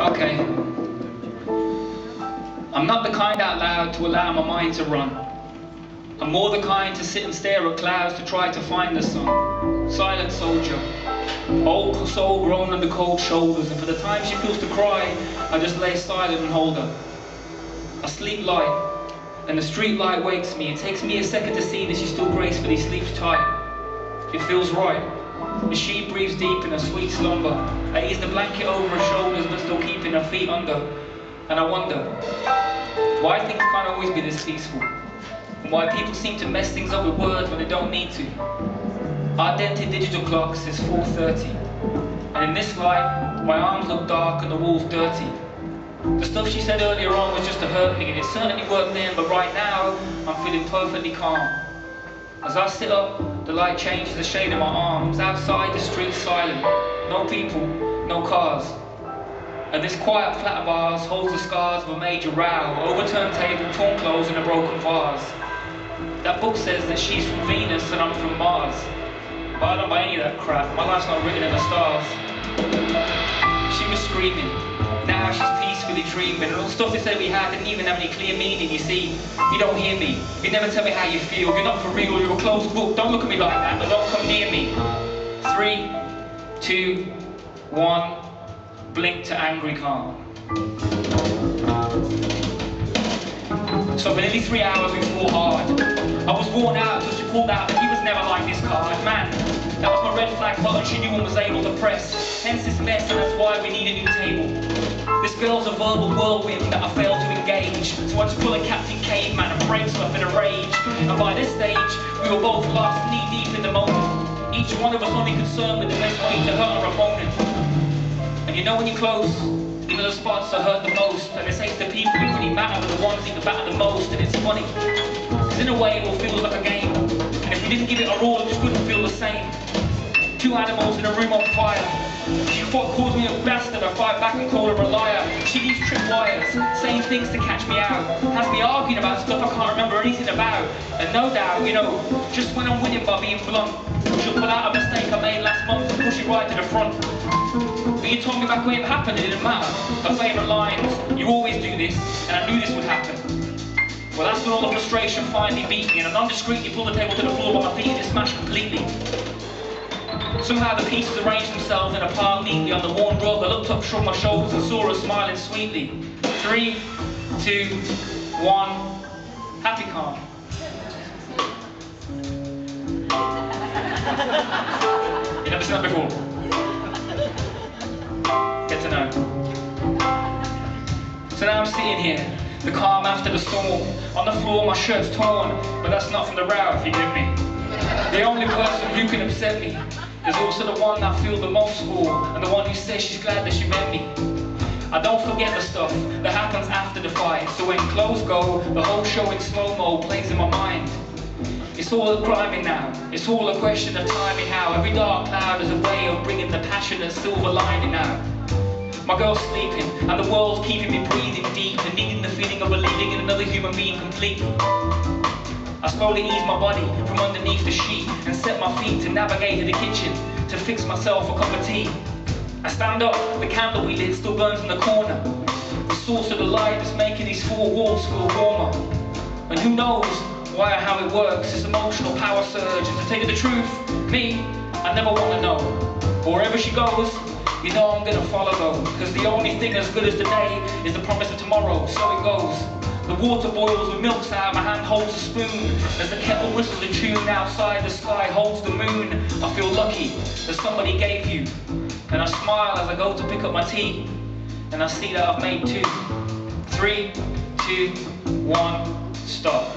Okay. I'm not the kind out loud to allow my mind to run. I'm more the kind to sit and stare at clouds to try to find the sun. Silent soldier, old soul grown under cold shoulders, and for the time she feels to cry, I just lay silent and hold her. I sleep light, and the street light wakes me. It takes me a second to see that she still gracefully sleeps tight. It feels right. As she breathes deep in her sweet slumber, I ease the blanket over her shoulders but still keeping her feet under. And I wonder why things can't always be this peaceful, and why people seem to mess things up with words when they don't need to. Our dented digital clock says 4:30, and in this light, my arms look dark and the walls dirty. The stuff she said earlier on was just to hurt me, and it certainly worked then, but right now, I'm feeling perfectly calm. As I sit up, the light changes the shade of my arms. Outside, the street's silent. No people, no cars. And this quiet flat of ours holds the scars of a major row, overturned table, torn clothes, and a broken vase. That book says that she's from Venus and I'm from Mars. But I don't buy any of that crap. My life's not written in the stars. She was screaming. Now she's peacefully dreaming. And all the stuff they said we had didn't even have any clear meaning, you see. You don't hear me. You never tell me how you feel. You're not for real. You're a closed book. Don't look at me like that, but don't come near me. 3, 2, 1. Blink to angry calm. So for nearly 3 hours we fought hard. I was worn out until she pulled out that he was never like this card. Man, that was my red flag button she knew and was able to press. Hence this mess, and that's why we need a new table. This girl's a verbal whirlwind that I failed to engage. So I just pull a Captain Caveman and break stuff in a rage. And by this stage, we were both lost knee deep in the moment. Each one of us only concerned with the best way to hurt our opponent. And you know when you're close, even the spots that hurt the most, and they say it's the people who really matter are the ones that matter the most. And it's funny, because in a way it all feels like a game, and if we didn't give it our all, it just wouldn't feel the same. 2 animals in a room on fire. She calls me a bastard, I fight back and call her a liar. She leaves tripwires, saying things to catch me out, has me arguing about stuff I can't remember anything about. And no doubt, you know, just when I'm winning by being blunt, she'll pull out a mistake I made last month and push it right to the front. But you told me back when it happened, it didn't matter. Her favourite lines, you always do this, and I knew this would happen. Well, that's when all the frustration finally beat me, and I non-discreetly pulled the table to the floor by my feet and it smashed completely. Somehow the pieces arranged themselves in a pile neatly on the worn rug. I looked up, shrugged my shoulders and saw her smiling sweetly. 3, 2, 1, happy calm. You never seen that before? Get to know. So now I'm sitting here, the calm after the storm. On the floor my shirt's torn, but that's not from the row, if you give me. The only person who can upset me is also the one I feel the most for, and the one who says she's glad that she met me. I don't forget the stuff that happens after the fight, so when clothes go, the whole show in slow-mo plays in my mind. It's all climbing now, it's all a question of timing how. Every dark cloud is a way of bringing the passionate silver lining out. My girl's sleeping, and the world's keeping me breathing deep and needing the feeling of believing in another human being completely. I slowly ease my body from underneath the sheet and set my feet to navigate to the kitchen to fix myself a cup of tea. I stand up, the candle we lit still burns in the corner, the source of the light that's making these 4 walls feel warmer. And who knows why or how it works, this emotional power surge. And to tell you the truth, me, I never want to know. But wherever she goes, you know I'm gonna follow though, because the only thing as good as today is the promise of tomorrow. So it goes. The water boils, the milk's out, my hand holds a spoon. As the kettle whistles a tune outside, the sky holds the moon. I feel lucky that somebody gave you. And I smile as I go to pick up my tea, and I see that I've made 2. 3, 2, 1, stop.